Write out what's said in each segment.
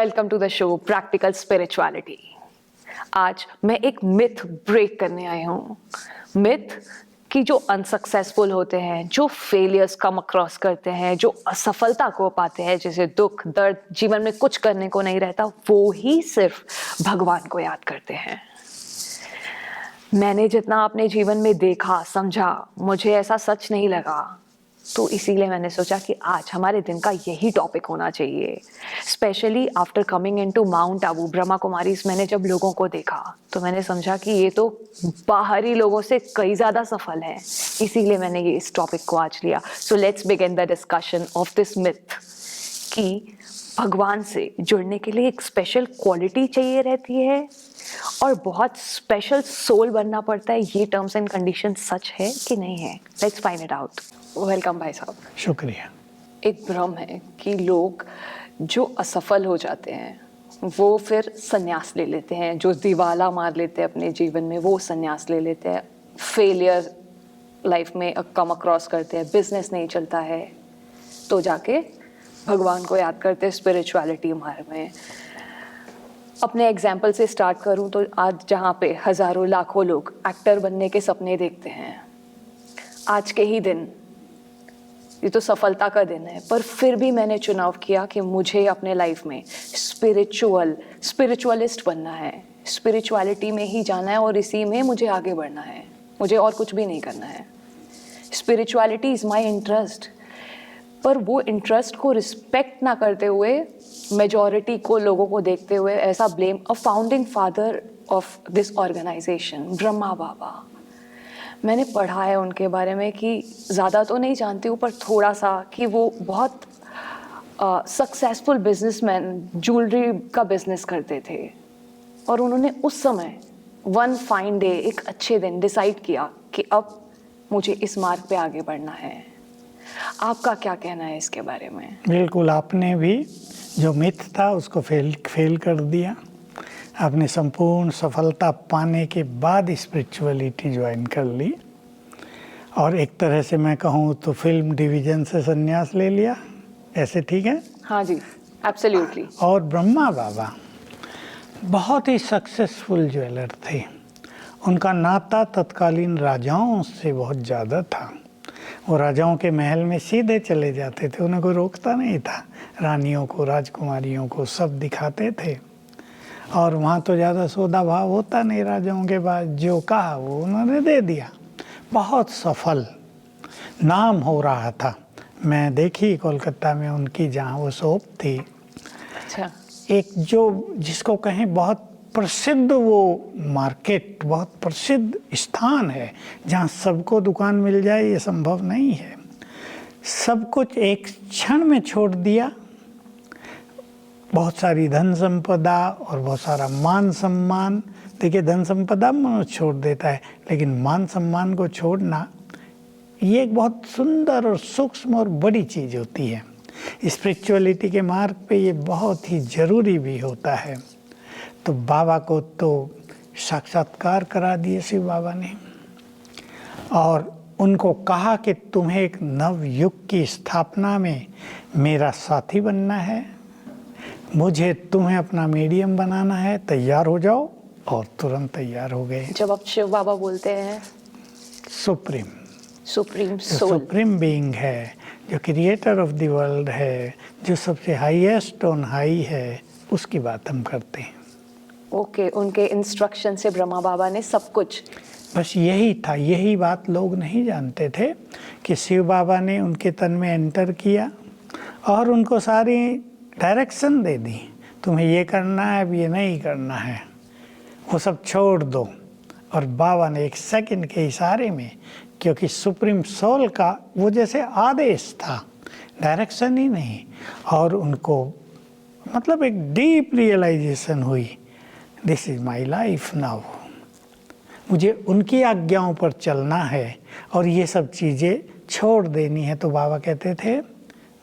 Welcome to the show practical spirituality. आज मैं एक मिथ ब्रेक करने आई हूँ। मिथ कि जो अनसक्सेसफुल होते हैं, जो फेलियर्स कम अक्रॉस करते हैं, जो असफलता को पाते हैं, जैसे दुख दर्द, जीवन में कुछ करने को नहीं रहता, वो ही सिर्फ भगवान को याद करते हैं। मैंने जितना अपने जीवन में देखा समझा, मुझे ऐसा सच नहीं लगा, तो इसीलिए मैंने सोचा कि आज हमारे दिन का यही टॉपिक होना चाहिए। Specially after coming into mount Abu, Brahma Kumaris, मैंने जब लोगों को देखा तो मैंने समझा कि ये तो बाहरी लोगों से कई ज़्यादा सफल हैं। इसीलिए मैंने ये इस टॉपिक को आज लिया। So let's begin the discussion of this myth कि भगवान से जुड़ने के लिए एक स्पेशल क्वालिटी चाहिए रहती है और बहुत स्पेशल सोल बनना पड़ता है। ये टर्म्स एंड कंडीशन सच है कि नहीं है? Let's find it out. Welcome भाई साहब। शुक्रिया। एक भ्रम है कि लोग जो असफल हो जाते हैं वो फिर संन्यास ले लेते हैं, जो दिवाला मार लेते हैं अपने जीवन में वो संन्यास ले लेते हैं, फेलियर लाइफ में कम अक्रॉस करते हैं, बिजनेस नहीं चलता है तो जाके भगवान को याद करते हैं स्पिरिचुअलिटी मार्ग में। अपने एग्जाम्पल से स्टार्ट करूं तो आज जहाँ पे हजारों लाखों लोग एक्टर बनने के सपने देखते हैं, आज के ही दिन ये तो सफलता का दिन है, पर फिर भी मैंने चुनाव किया कि मुझे अपने लाइफ में स्पिरिचुअलिस्ट बनना है, स्पिरिचुअलिटी में ही जाना है और इसी में मुझे आगे बढ़ना है, मुझे और कुछ भी नहीं करना है। Spirituality is my interest. पर वो इंटरेस्ट को रिस्पेक्ट ना करते हुए, मेजॉरिटी को, लोगों को देखते हुए ऐसा blame, a founding father of this organisation Brahma Baba, मैंने पढ़ा है उनके बारे में कि ज़्यादा तो नहीं जानती हूँ पर थोड़ा सा, कि वो बहुत सक्सेसफुल बिजनेसमैन, ज्वेलरी का बिजनेस करते थे और उन्होंने उस समय वन फाइन डे, एक अच्छे दिन डिसाइड किया कि अब मुझे इस मार्ग पे आगे बढ़ना है। आपका क्या कहना है इसके बारे में? बिल्कुल, आपने भी जो मिथ था उसको फेल कर दिया। आपने संपूर्ण सफलता पाने के बाद स्पिरिचुअलिटी ज्वाइन कर ली और एक तरह से मैं कहूँ तो फिल्म डिवीजन से संन्यास ले लिया। ऐसे ठीक है? हाँ जी, एब्सोल्युटली। और ब्रह्मा बाबा बहुत ही सक्सेसफुल ज्वेलर थे। उनका नाता तत्कालीन राजाओं से बहुत ज़्यादा था। वो राजाओं के महल में सीधे चले जाते थे, उन्हें कोई रोकता नहीं था। रानियों को, राजकुमारियों को सब दिखाते थे और वहाँ तो ज़्यादा सौदा भाव होता नहीं राजाओं के पास। जो कहा वो उन्होंने दे दिया। बहुत सफल नाम हो रहा था। मैं देखी कोलकाता में उनकी जहाँ वो शॉप थी। अच्छा। एक जो जिसको कहें बहुत प्रसिद्ध वो मार्केट, बहुत प्रसिद्ध स्थान है जहाँ सबको दुकान मिल जाए, ये संभव नहीं है। सब कुछ एक क्षण में छोड़ दिया। बहुत सारी धन संपदा और बहुत सारा मान सम्मान। देखिए, धन संपदा मनुष्य छोड़ देता है, लेकिन मान सम्मान को छोड़ना ये एक बहुत सुंदर और सूक्ष्म और बड़ी चीज़ होती है। स्पिरिचुअलिटी के मार्ग पे ये बहुत ही ज़रूरी भी होता है। तो बाबा को तो साक्षात्कार करा दिए शिव बाबा ने और उनको कहा कि तुम्हें एक नव युग की स्थापना में मेरा साथी बनना है, मुझे तुम्हें अपना मीडियम बनाना है, तैयार हो जाओ। और तुरंत तैयार हो गए। जब आप शिव बाबा बोलते हैं सुप्रीम सोल, सुप्रीम बीइंग है, जो क्रिएटर ऑफ द वर्ल्ड है, जो सबसे हाईएस्ट ऑन हाई है, उसकी बात हम करते हैं। ओके, उनके इंस्ट्रक्शन से ब्रह्मा बाबा ने सब कुछ, बस यही था। यही बात लोग नहीं जानते थे कि शिव बाबा ने उनके तन में एंटर किया और उनको सारी डायरेक्शन दे दी। तुम्हें ये करना है, अब ये नहीं करना है, वो सब छोड़ दो। और बाबा ने एक सेकंड के इशारे में, क्योंकि सुप्रीम सोल का वो जैसे आदेश था, डायरेक्शन ही नहीं, और उनको मतलब एक डीप रियलाइजेशन हुई, this is my life now. मुझे उनकी आज्ञाओं पर चलना है और ये सब चीज़ें छोड़ देनी है। तो बाबा कहते थे,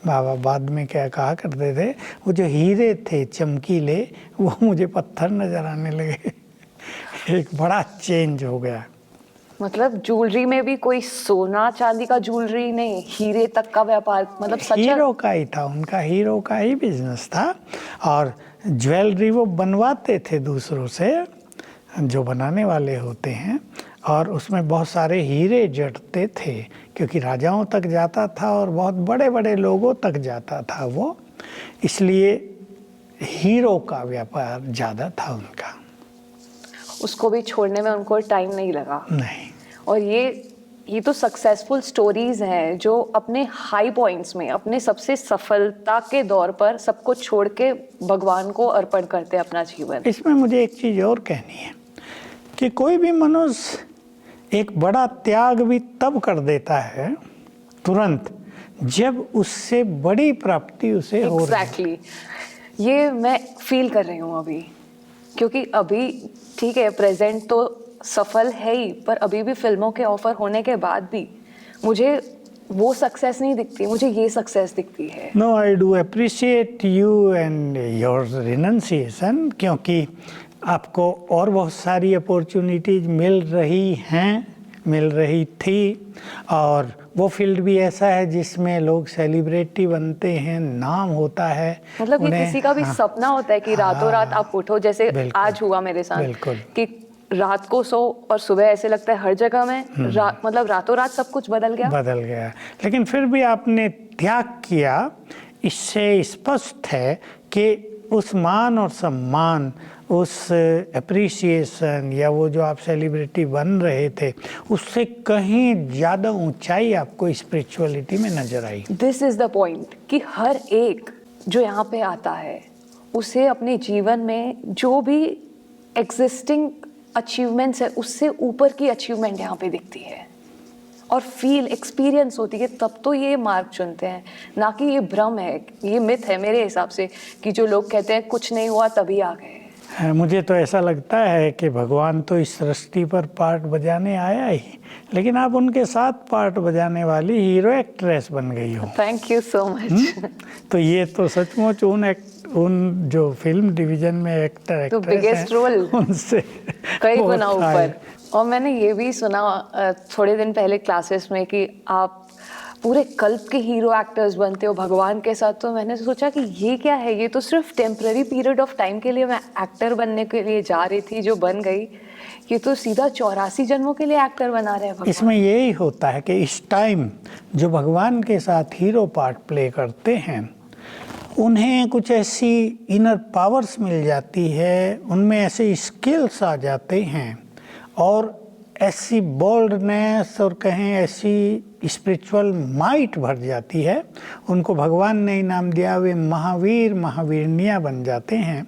बाबा बाद में क्या कहा करते थे, वो जो हीरे थे चमकीले, वो मुझे पत्थर नजर आने लगे। एक बड़ा चेंज हो गया। मतलब ज्वेलरी में भी कोई सोना चांदी का ज्वेलरी नहीं, हीरे तक का व्यापार, मतलब सच हीरो का ही था, उनका हीरो का ही बिजनेस था। और ज्वेलरी वो बनवाते थे दूसरों से, जो बनाने वाले होते हैं, और उसमें बहुत सारे हीरे जड़ते थे, क्योंकि राजाओं तक जाता था और बहुत बड़े बड़े लोगों तक जाता था वो, इसलिए हीरो का व्यापार ज़्यादा था उनका। उसको भी छोड़ने में उनको टाइम नहीं लगा। नहीं, और ये तो सक्सेसफुल स्टोरीज हैं जो अपने हाई पॉइंट्स में, अपने सबसे सफलता के दौर पर सब कुछ छोड़ के भगवान को अर्पण करते हैं अपना जीवन। इसमें मुझे एक चीज़ और कहनी है कि कोई भी मनुष्य एक बड़ा त्याग भी तब कर देता है तुरंत, जब उससे बड़ी प्राप्ति उसे हो रही है। एग्जैक्टली, ये मैं फील कर रही हूँ अभी, क्योंकि अभी ठीक है प्रेजेंट तो सफल है ही, पर अभी भी फिल्मों के ऑफर होने के बाद भी मुझे वो सक्सेस नहीं दिखती, मुझे ये सक्सेस दिखती है। No, I do appreciate you and your renunciation, क्योंकि आपको और बहुत सारी अपॉर्चुनिटीज मिल रही हैं, मिल रही थी, और वो फील्ड भी ऐसा है जिसमें लोग सेलिब्रिटी बनते हैं, नाम होता है। मतलब ये किसी का भी हाँ, सपना होता है कि रातों रात आप उठो, जैसे बिल्कुल, आज हुआ मेरे साथ, बिल्कुल। कि रात को सो और सुबह ऐसे लगता है हर जगह में मतलब रातों रात सब कुछ बदल गया। लेकिन फिर भी आपने त्याग किया, इससे स्पष्ट है कि उस मान और सम्मान, उस एप्रिसिएशन, या वो जो आप सेलिब्रिटी बन रहे थे, उससे कहीं ज़्यादा ऊंचाई आपको स्पिरिचुअलिटी में नजर आई। दिस इज द पॉइंट कि हर एक जो यहाँ पे आता है उसे अपने जीवन में जो भी एग्जिस्टिंग अचीवमेंट्स है उससे ऊपर की अचीवमेंट यहाँ पे दिखती है और फील एक्सपीरियंस होती है, तब तो ये मार्ग चुनते हैं। ना कि ये भ्रम है, ये मिथ है मेरे हिसाब से, कि जो लोग कहते हैं कुछ नहीं हुआ तभी आ गए। मुझे तो ऐसा लगता है कि भगवान तो इस सृष्टि पर पार्ट बजाने आया ही, लेकिन आप उनके साथ पार्ट बजाने वाली हीरो एक्ट्रेस बन गई हो। Thank you so much. तो ये तो सचमुच उन जो फिल्म डिवीजन में एक्टर तो एक्ट्रेस बिगेस्ट रोल उनसे कई बहुत गुना ऊपर। हाई। और मैंने ये भी सुना थोड़े दिन पहले क्लासेस में कि आप पूरे कल्प के हीरो एक्टर्स बनते हो भगवान के साथ, तो मैंने सोचा कि ये क्या है, ये तो सिर्फ टेम्पररी पीरियड ऑफ टाइम के लिए मैं एक्टर बनने के लिए जा रही थी जो बन गई, ये तो सीधा 84 जन्मों के लिए एक्टर बना रहे हैं भगवान। इसमें यही होता है कि इस टाइम जो भगवान के साथ हीरो पार्ट प्ले करते हैं, उन्हें कुछ ऐसी इनर पावर्स मिल जाती है, उनमें ऐसे स्किल्स आ जाते हैं, और ऐसी बोल्डनेस और कहें ऐसी स्पिरिचुअल माइट भर जाती है, उनको भगवान ने इनाम दिया, वे महावीर महावीरनियाँ बन जाते हैं।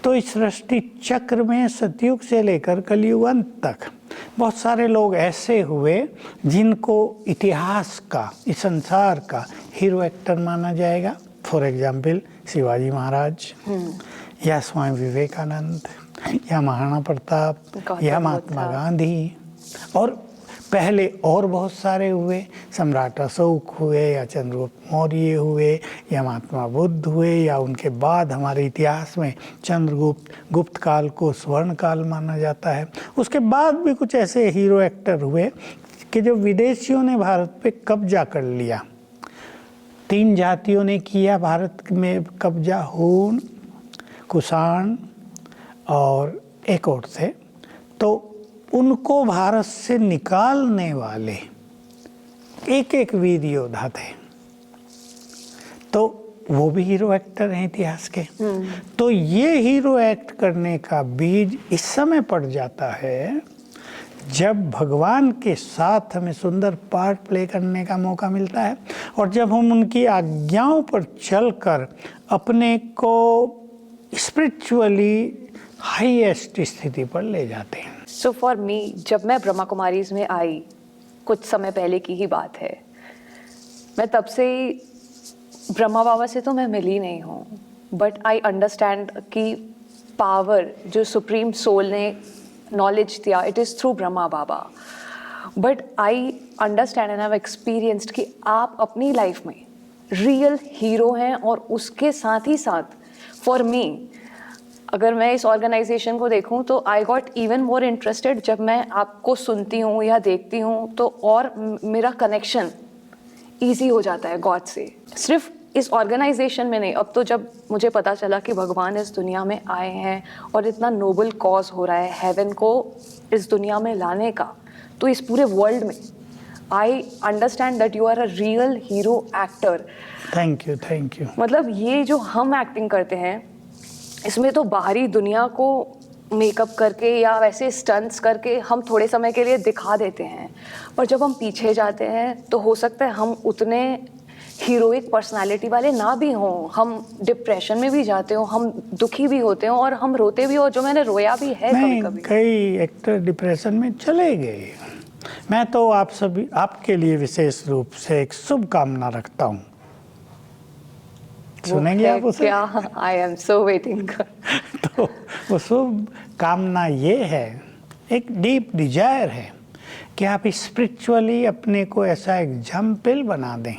तो इस सृष्टि चक्र में सतयुग से लेकर कलयुग अंत तक बहुत सारे लोग ऐसे हुए जिनको इतिहास का, इस संसार का हीरो एक्टर माना जाएगा। फॉर एग्जाम्पल शिवाजी महाराज, या स्वामी विवेकानंद, या महाराणा प्रताप, या महात्मा गांधी, और पहले और बहुत सारे हुए, सम्राट अशोक हुए, या चंद्रगुप्त मौर्य हुए, या महात्मा बुद्ध हुए, या उनके बाद हमारे इतिहास में चंद्रगुप्त, गुप्त काल को स्वर्ण काल माना जाता है। उसके बाद भी कुछ ऐसे हीरो एक्टर हुए कि जो विदेशियों ने भारत पे कब्जा कर लिया। 3 जातियों ने किया भारत में कब्जा, हूण, कुषाण और एक और थे। तो उनको भारत से निकालने वाले एक वीर योद्धा थे, तो वो भी हीरो एक्टर हैं इतिहास के। तो ये हीरो एक्ट करने का बीज इस समय पड़ जाता है जब भगवान के साथ हमें सुंदर पार्ट प्ले करने का मौका मिलता है, और जब हम उनकी आज्ञाओं पर चलकर अपने को स्पिरिचुअली हाईएस्ट स्थिति पर ले जाते हैं। सो फॉर मी, जब मैं ब्रह्मा कुमारीज में आई, कुछ समय पहले की ही बात है, मैं तब से ही ब्रह्मा बाबा से तो मैं मिली नहीं हूँ, बट आई अंडरस्टैंड कि पावर जो सुप्रीम सोल ने नॉलेज दिया, it is through Brahma Baba. But I understand and have experienced कि आप अपनी लाइफ में रियल हीरो हैं, और उसके साथ ही साथ फॉर मी, अगर मैं इस ऑर्गेनाइजेशन को देखूं तो I got even more interested जब मैं आपको सुनती हूँ या देखती हूँ, तो और मेरा कनेक्शन ईजी हो जाता है गॉड से। सिर्फ इस ऑर्गेनाइजेशन में नहीं, अब तो जब मुझे पता चला कि भगवान इस दुनिया में आए हैं और इतना नोबल कॉज हो रहा है हेवन को इस दुनिया में लाने का, तो इस पूरे वर्ल्ड में I understand that you are a real hero actor. Thank you. मतलब ये जो हम एक्टिंग करते हैं इसमें तो बाहरी दुनिया को मेकअप करके या वैसे स्टंट्स करके हम थोड़े समय के लिए दिखा देते हैं, पर जब हम पीछे जाते हैं तो हो सकता है हम उतने हीरोइक पर्सनालिटी वाले ना भी हों, हम डिप्रेशन में भी जाते हो, हम दुखी भी होते हो और हम रोते भी हो, जो मैंने रोया भी है कभी कभी। कई एक्टर डिप्रेशन में चले गए। मैं तो आप सभी आपके लिए विशेष रूप से एक शुभकामना रखता हूँ। सुनेंगे आप उसे? क्या? I am so waiting. तो वो शुभ कामना ये है, एक डीप डिजायर है कि आप स्पिरिचुअली अपने को ऐसा एग्जाम्पल बना दें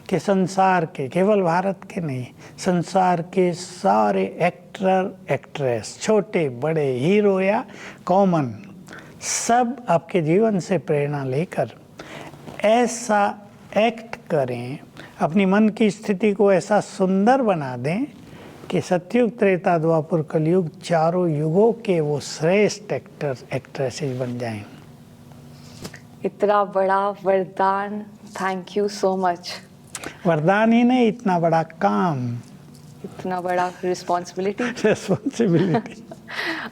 कि संसार के, केवल भारत के नहीं, संसार के सारे एक्टर एक्ट्रेस, छोटे बड़े, हीरो या कॉमन, सब आपके जीवन से प्रेरणा लेकर ऐसा एक्ट करें, अपनी मन की स्थिति को ऐसा सुंदर बना दें कि सतयुग, त्रेता, द्वापर, कलयुग, चारों युगों के वो श्रेष्ठ एक्टर एक्ट्रेसेस बन जाएं। इतना बड़ा वरदान, थैंक यू सो मच। वरदान ही नहीं, इतना बड़ा काम, इतना बड़ा रिस्पॉन्सिबिलिटी।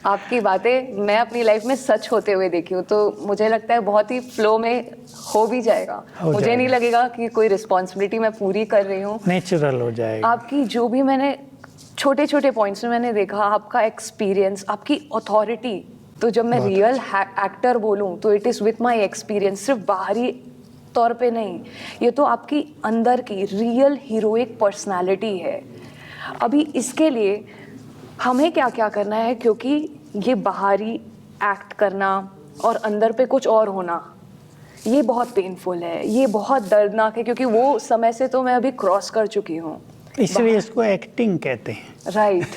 आपकी बातें मैं अपनी लाइफ में सच होते हुए देखी हूँ, तो मुझे लगता है बहुत ही फ्लो में हो भी जाएगा। मुझे नहीं लगेगा कि कोई रिस्पॉन्सिबिलिटी मैं पूरी कर रही हूँ, नेचुरल हो जाएगा। आपकी जो भी मैंने छोटे छोटे पॉइंट्स में मैंने देखा, आपका एक्सपीरियंस, आपकी अथॉरिटी, तो जब मैं रियल एक्टर बोलूँ तो it is with my experience, सिर्फ बाहरी तौर पे नहीं, ये तो आपकी अंदर की रियल हीरोइक पर्सनालिटी है। अभी इसके लिए हमें क्या क्या करना है, क्योंकि ये बाहरी एक्ट करना और अंदर पे कुछ और होना, ये बहुत पेनफुल है, ये बहुत दर्दनाक है, क्योंकि वो समय से तो मैं अभी क्रॉस कर चुकी हूँ। इसलिए इसको एक्टिंग कहते हैं। राइट।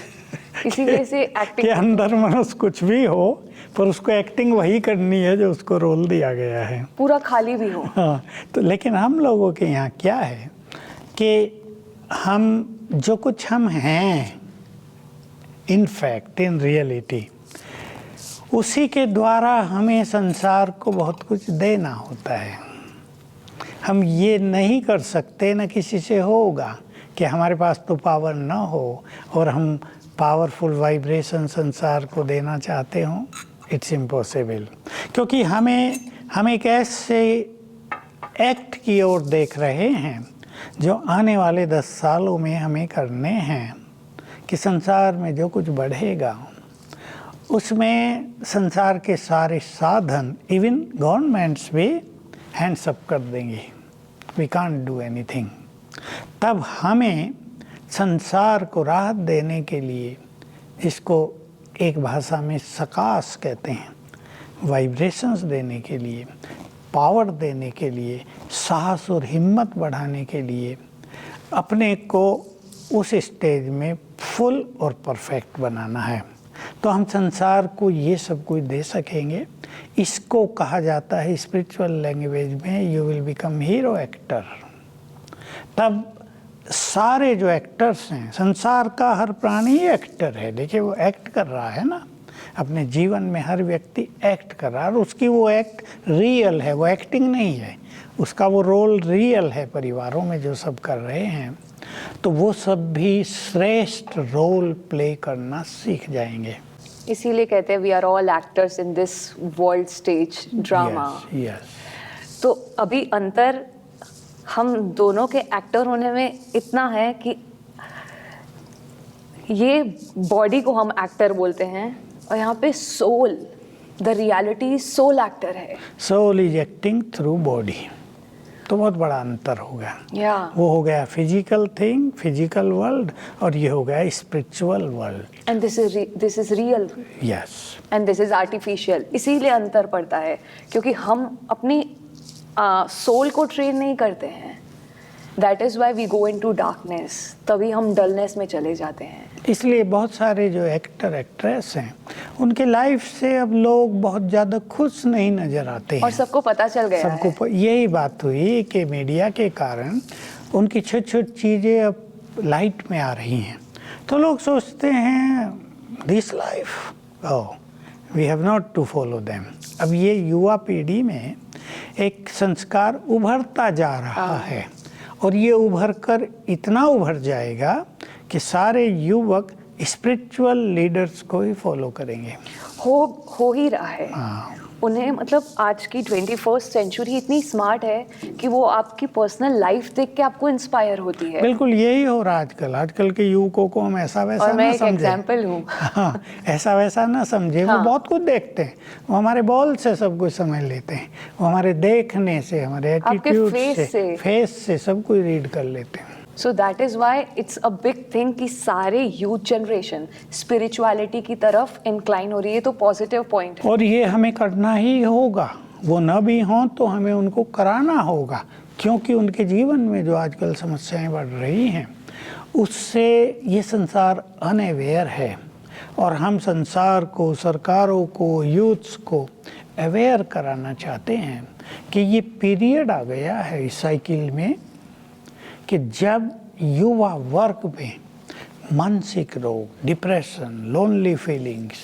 इसीलिए से एक्टिंग के अंदर मनुष्य कुछ भी हो, पर उसको एक्टिंग वही करनी है जो उसको रोल दिया गया है, पूरा खाली भी हो। हाँ, तो लेकिन हम लोगों के यहाँ क्या है कि हम जो कुछ हम हैं, इन फैक्ट, इन रियलिटी, उसी के द्वारा हमें संसार को बहुत कुछ देना होता है। हम ये नहीं कर सकते, न किसी से होगा कि हमारे पास तो पावर ना हो और हम पावरफुल वाइब्रेशन संसार को देना चाहते हों। इट्स इम्पॉसिबल, क्योंकि हम एक ऐसे एक्ट की ओर देख रहे हैं जो आने वाले 10 सालों में हमें करने हैं कि संसार में जो कुछ बढ़ेगा उसमें संसार के सारे साधन, इवन गवर्नमेंट्स भी हैंड्स अप कर देंगे, वी कांट डू एनीथिंग। तब हमें संसार को राहत देने के लिए, इसको एक भाषा में सकाश कहते हैं, वाइब्रेशंस देने के लिए, पावर देने के लिए, साहस और हिम्मत बढ़ाने के लिए, अपने को उस स्टेज में फुल और परफेक्ट बनाना है। तो हम संसार को ये सब कुछ दे सकेंगे। इसको कहा जाता है स्पिरिचुअल लैंग्वेज में, you will become hero actor. तब सारे जो एक्टर्स हैं, संसार का हर प्राणी एक्टर है। देखिए वो एक्ट कर रहा है ना, अपने जीवन में हर व्यक्ति एक्ट कर रहा है, और उसकी वो एक्ट रियल है, वो एक्टिंग नहीं है, उसका वो रोल रियल है। परिवारों में जो सब कर रहे हैं तो वो सब भी श्रेष्ठ रोल प्ले करना सीख जाएंगे। इसीलिए कहते हैं we are all actors in this world stage drama. Yes. तो अभी अंतर हम दोनों के एक्टर होने में इतना है कि ये बॉडी को हम एक्टर बोलते हैं और यहाँ पे soul, the reality soul actor है। Soul is acting through body. तो बहुत बड़ा अंतर होगा। वो हो गया फिजिकल थिंग, फिजिकल वर्ल्ड, और ये हो गया spiritual world. And this is real. Yes. And this is artificial. इसीलिए अंतर पड़ता है, क्योंकि हम अपनी सोल को ट्रेन नहीं करते हैं। That is why we go in to darkness, तभी हम डलनेस में चले जाते हैं। इसलिए बहुत सारे जो एक्टर एक्ट्रेस हैं उनके लाइफ से अब लोग बहुत ज़्यादा खुश नहीं नज़र आते हैं। और सबको पता चल गया सबको है। यही बात हुई कि मीडिया के कारण उनकी छोटी छोटी चीज़ें अब लाइट में आ रही हैं, तो लोग सोचते हैं this life we have not to follow them. अब ये युवा पीढ़ी में एक संस्कार उभरता जा रहा है, और ये उभर कर इतना उभर जाएगा कि सारे युवक स्पिरिचुअल लीडर्स को ही फॉलो करेंगे। हो ही रहा है। उन्हें मतलब आज की 21st सेंचुरी इतनी स्मार्ट है कि वो आपकी पर्सनल लाइफ देख के आपको इंस्पायर होती है। बिल्कुल यही हो रहा है आजकल के युवकों को हम ऐसा वैसा और मैं ना एक समझे। एग्जाम्पल हूँ। हाँ, ऐसा वैसा ना समझे। हाँ। वो बहुत कुछ देखते हैं, वो हमारे बोल से सब कुछ समझ लेते हैं, वो हमारे देखने से, हमारे एटीट्यूड से, फेस से सब कुछ रीड कर लेते हैं। So that is why it's a big thing कि सारे यूथ जनरेशन स्पिरिचुअलिटी की तरफ इंक्लाइन हो रही है, तो पॉजिटिव पॉइंट है। और ये हमें करना ही होगा, वो न भी हों तो हमें उनको कराना होगा, क्योंकि उनके जीवन में जो आजकल समस्याएं बढ़ रही हैं उससे ये संसार अनअवेयर है, और हम संसार को, सरकारों को, यूथ्स को अवेयर कराना चाहते हैं कि ये पीरियड आ गया है इस साइकिल में कि जब युवा वर्ग में मानसिक रोग, depression, lonely feelings,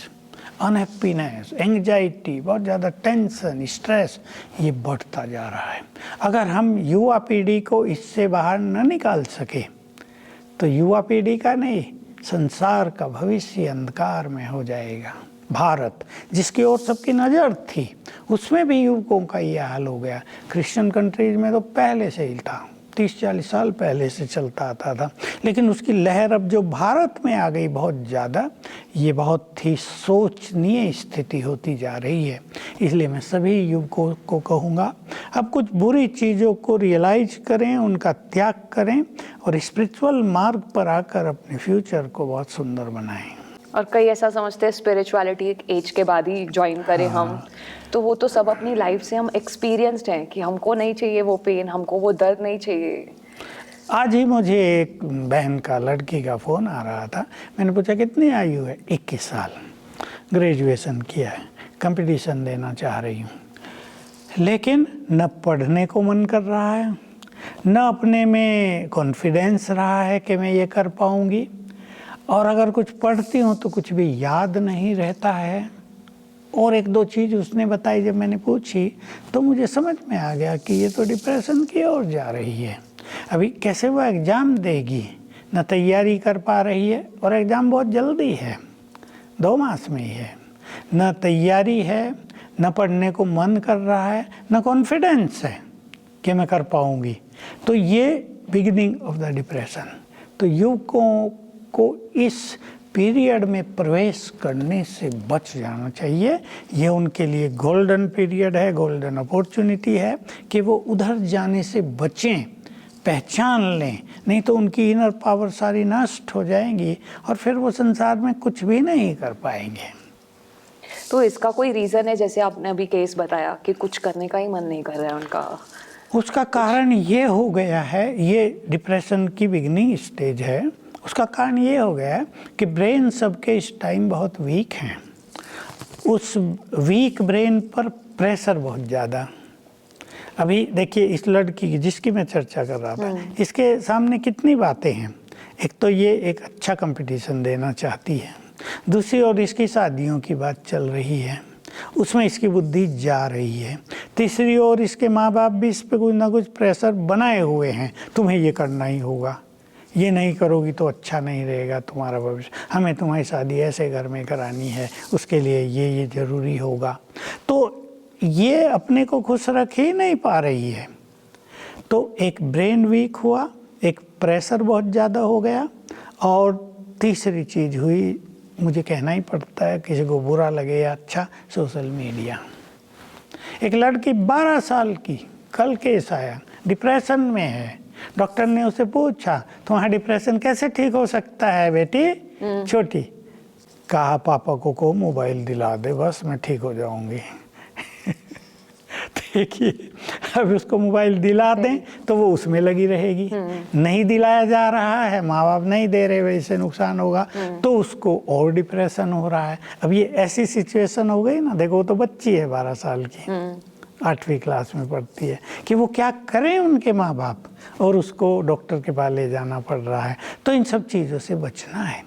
unhappiness, anxiety, बहुत ज़्यादा टेंशन, स्ट्रेस ये बढ़ता जा रहा है। अगर हम युवा पीढ़ी को इससे बाहर न निकाल सके तो युवा पीढ़ी का नहीं, संसार का भविष्य अंधकार में हो जाएगा। भारत जिसकी ओर सबकी नज़र थी उसमें भी युवकों का ये हाल हो गया। क्रिश्चियन कंट्रीज में तो पहले से ही था, 30-40 साल पहले से चलता आता था, लेकिन उसकी लहर अब जो भारत में आ गई बहुत ज़्यादा, ये बहुत ही सोचनीय स्थिति होती जा रही है। इसलिए मैं सभी युवकों को कहूँगा, अब कुछ बुरी चीज़ों को रियलाइज करें, उनका त्याग करें और स्पिरिचुअल मार्ग पर आकर अपने फ्यूचर को बहुत सुंदर बनाएं। और कई ऐसा समझते हैं स्पिरिचुअलिटी एक एज के बाद ही ज्वाइन करें हम, तो वो तो सब अपनी लाइफ से हम एक्सपीरियंस्ड हैं कि हमको नहीं चाहिए वो पेन, हमको वो दर्द नहीं चाहिए। आज ही मुझे एक बहन का, लड़की का फ़ोन आ रहा था। मैंने पूछा कितनी आयु है? 21 साल, ग्रेजुएशन किया है, कंपटीशन देना चाह रही हूँ, लेकिन न पढ़ने को मन कर रहा है, न अपने में कॉन्फिडेंस रहा है कि मैं ये कर पाऊँगी, और अगर कुछ पढ़ती हूँ तो कुछ भी याद नहीं रहता है। और एक दो चीज़ उसने बताई, जब मैंने पूछी तो मुझे समझ में आ गया कि ये तो डिप्रेशन की ओर जा रही है। अभी कैसे वो एग्ज़ाम देगी, न तैयारी कर पा रही है, और एग्ज़ाम बहुत जल्दी है, 2 मास में ही है, न तैयारी है, न पढ़ने को मन कर रहा है, न कॉन्फिडेंस है कि मैं कर पाऊँगी। तो ये बिगिनिंग ऑफ द डिप्रेशन। तो युवकों को इस पीरियड में प्रवेश करने से बच जाना चाहिए। ये उनके लिए गोल्डन पीरियड है, गोल्डन अपॉर्चुनिटी है कि वो उधर जाने से बचें, पहचान लें, नहीं तो उनकी इनर पावर सारी नष्ट हो जाएंगी और फिर वो संसार में कुछ भी नहीं कर पाएंगे। तो इसका कोई रीज़न है, जैसे आपने अभी केस बताया कि कुछ करने का ही मन नहीं कर रहा है उनका? उसका कारण ये हो गया है, ये डिप्रेशन की बिगनिंग स्टेज है, उसका कारण ये हो गया है कि ब्रेन सबके इस टाइम बहुत वीक हैं। उस वीक ब्रेन पर प्रेशर बहुत ज़्यादा। अभी देखिए इस लड़की की जिसकी मैं चर्चा कर रहा था, इसके सामने कितनी बातें हैं। एक तो ये एक अच्छा कंपटीशन देना चाहती है, दूसरी ओर इसकी शादियों की बात चल रही है, उसमें इसकी बुद्धि जा रही है, तीसरी ओर इसके माँ बाप भी इस पर कुछ ना कुछ प्रेशर बनाए हुए हैं, तुम्हें ये करना ही होगा, ये नहीं करोगी तो अच्छा नहीं रहेगा तुम्हारा भविष्य, हमें तुम्हारी शादी ऐसे घर में करानी है, उसके लिए ये ज़रूरी होगा। तो ये अपने को खुश रख ही नहीं पा रही है। तो एक ब्रेन वीक हुआ, एक प्रेशर बहुत ज़्यादा हो गया, और तीसरी चीज़ हुई, मुझे कहना ही पड़ता है, किसी को बुरा लगे या अच्छा, सोशल मीडिया। एक लड़की 12 साल की, कल केस आया, डिप्रेशन में है। डॉक्टर ने उसे पूछा तुम्हारा डिप्रेशन कैसे ठीक हो सकता है बेटी छोटी? कहा पापा को मोबाइल दिला दे, बस मैं ठीक हो जाऊंगी। देखिए अब उसको मोबाइल दिला दें तो वो उसमें लगी रहेगी, नहीं दिलाया जा रहा है, माँ बाप नहीं दे रहे, वैसे नुकसान होगा, तो उसको और डिप्रेशन हो रहा है। अब ये ऐसी सिचुएशन हो गई ना, देखो वो तो बच्ची है 12 साल की, 8वीं क्लास में पढ़ती है, कि वो क्या करें उनके माँ बाप, और उसको डॉक्टर के पास ले जाना पड़ रहा है। तो इन सब चीज़ों से बचना है।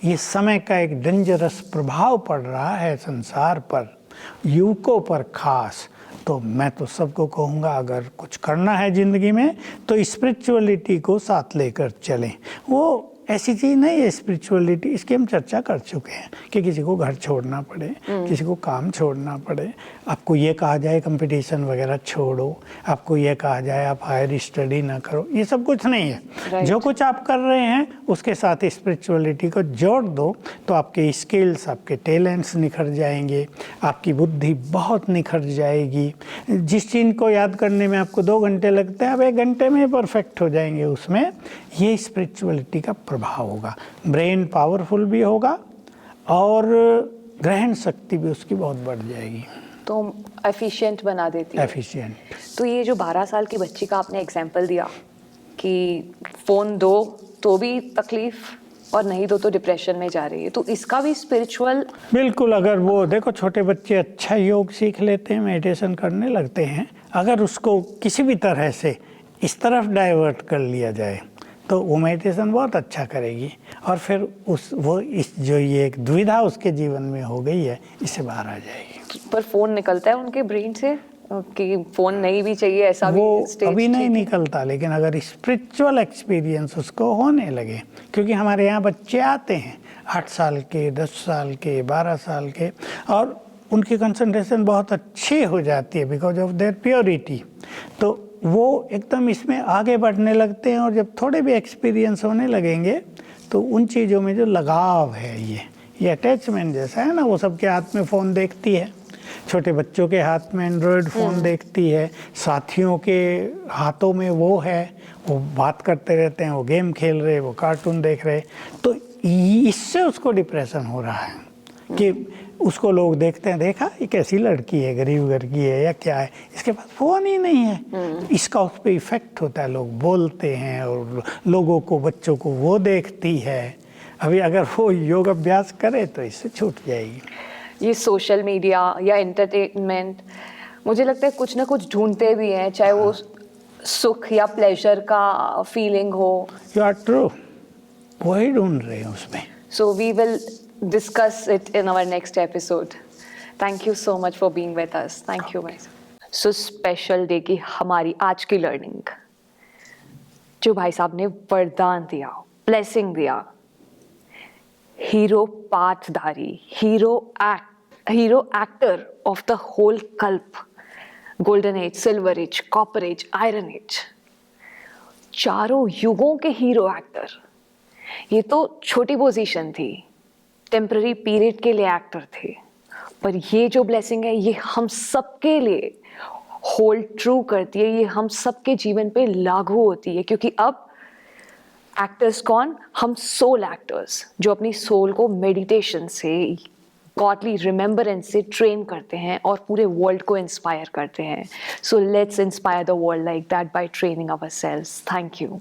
ये समय का एक डेंजरस प्रभाव पड़ रहा है संसार पर, युवकों पर खास। तो मैं तो सबको कहूँगा, अगर कुछ करना है ज़िंदगी में तो स्पिरिचुअलिटी को साथ लेकर चलें। वो ऐसी चीज़ नहीं है स्पिरिचुअलिटी, इसकी हम चर्चा कर चुके हैं कि किसी को घर छोड़ना पड़े, किसी को काम छोड़ना पड़े, आपको ये कहा जाए कंपटीशन वगैरह छोड़ो, आपको ये कहा जाए आप हायर स्टडी ना करो, ये सब कुछ नहीं है। जो कुछ आप कर रहे हैं उसके साथ स्पिरिचुअलिटी को जोड़ दो तो आपके स्किल्स, आपके टैलेंट्स निखर जाएंगे, आपकी बुद्धि बहुत निखर जाएगी। जिस चीज़ को याद करने में आपको 2 घंटे लगते हैं, आप 1 घंटे में परफेक्ट हो जाएंगे उसमें। ये स्पिरिचुअलिटी का प्रभाव होगा। ब्रेन पावरफुल भी होगा और ग्रहण शक्ति भी उसकी बहुत बढ़ जाएगी, तो एफिशिएंट बना देती है। एफिशिएंट। तो ये जो 12 साल की बच्ची का आपने एग्जाम्पल दिया कि फ़ोन दो तो भी तकलीफ और नहीं दो तो डिप्रेशन में जा रही है, तो इसका भी स्पिरिचुअल। बिल्कुल, अगर वो देखो छोटे बच्चे अच्छा योग सीख लेते हैं, मेडिटेशन करने लगते हैं, अगर उसको किसी भी तरह से इस तरफ डाइवर्ट कर लिया जाए तो वो मेडिटेशन बहुत अच्छा करेगी, और फिर जो ये एक दुविधा उसके जीवन में हो गई है, इससे बाहर आ जाएगी। पर फ़ोन निकलता है उनके ब्रेन से कि फ़ोन नहीं भी चाहिए, ऐसा वो भी स्टेज अभी नहीं निकलता, लेकिन अगर स्पिरिचुअल एक्सपीरियंस उसको होने लगे, क्योंकि हमारे यहाँ बच्चे आते हैं 8 साल के, 10 साल के, 12 साल के, और उनकी कंसंट्रेशन बहुत अच्छी हो जाती है बिकॉज ऑफ देयर प्योरिटी। तो वो एकदम इसमें आगे बढ़ने लगते हैं, और जब थोड़े भी एक्सपीरियंस होने लगेंगे तो उन चीज़ों में जो लगाव है, ये अटैचमेंट जैसा है ना, वो सबके हाथ में फ़ोन देखती है, छोटे बच्चों के हाथ में एंड्रॉयड फ़ोन देखती है, साथियों के हाथों में वो है, वो बात करते रहते हैं, वो गेम खेल रहे, वो कार्टून देख रहे, तो इससे उसको डिप्रेशन हो रहा है कि उसको लोग देखते हैं, देखा ये कैसी लड़की है, गरीब घर की है या क्या है, इसके पास फ़ोन ही नहीं है। इसका उस पर इफ़ेक्ट होता है, लोग बोलते हैं और लोगों को, बच्चों को वो देखती है। अभी अगर वो योग अभ्यास करे तो इससे छूट जाएगी। ये सोशल मीडिया या एंटरटेनमेंट, मुझे लगता है कुछ ना कुछ ढूंढते भी हैं, चाहे वो सुख या प्लेजर का फीलिंग हो। यू आर ट्रू, वही ढूंढ रहे हैं उसमें। So we will discuss it in our next episode. Thank you so much for being with us. Thank you guys. So special day की हमारी आज की लर्निंग, जो भाई साहब ने वरदान दिया, ब्लेसिंग दिया, हीरो पाठधारी, hero actor of the whole कल्प, golden age, silver age, copper age, iron age, चारों युगों के हीरो एक्टर। ये तो छोटी पोजीशन थी, टेम्पररी पीरियड के लिए एक्टर थे, पर ये जो ब्लेसिंग है ये हम सबके लिए होल्ड ट्रू करती है, ये हम सबके जीवन पे लागू होती है, क्योंकि अब एक्टर्स कौन, हम सोल एक्टर्स, जो अपनी सोल को मेडिटेशन से, गॉडली रिमेम्बरेंस से ट्रेन करते हैं और पूरे वर्ल्ड को इंस्पायर करते हैं। So let's inspire the world like that by training ourselves. Thank you.